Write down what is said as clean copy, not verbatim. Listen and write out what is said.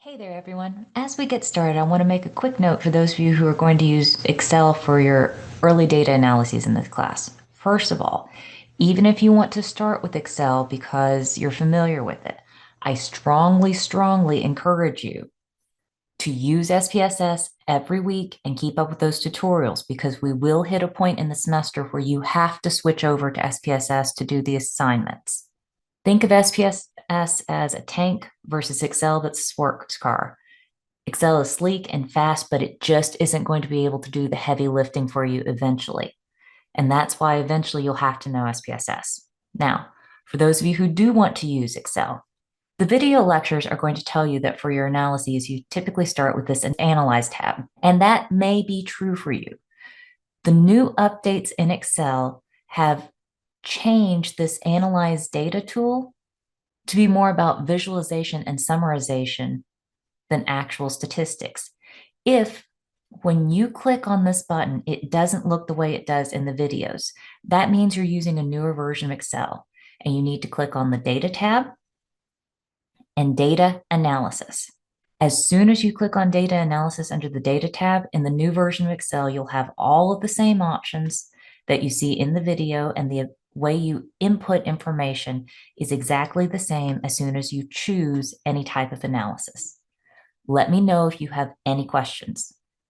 Hey there, everyone. As we get started, I want to make a quick note for those of you who are going to use Excel for your early data analyses in this class. First of all, even if you want to start with Excel because you're familiar with it, I strongly encourage you to use SPSS every week and keep up with those tutorials because we will hit a point in the semester where you have to switch over to SPSS to do the assignments. Think of SPSS as a tank versus Excel that's a sports car. Excel is sleek and fast, but it just isn't going to be able to do the heavy lifting for you eventually. And that's why eventually you'll have to know SPSS. Now, for those of you who do want to use Excel, the video lectures are going to tell you that for your analyses, you typically start with this Analyze tab, and that may be true for you. The new updates in Excel have changed this Analyze data tool to be more about visualization and summarization than actual statistics. If when you click on this button, it doesn't look the way it does in the videos, that means you're using a newer version of Excel and you need to click on the Data tab and Data Analysis. As soon as you click on Data Analysis under the Data tab in the new version of Excel, you'll have all of the same options that you see in the video, and the way you input information is exactly the same as soon as you choose any type of analysis. Let me know if you have any questions.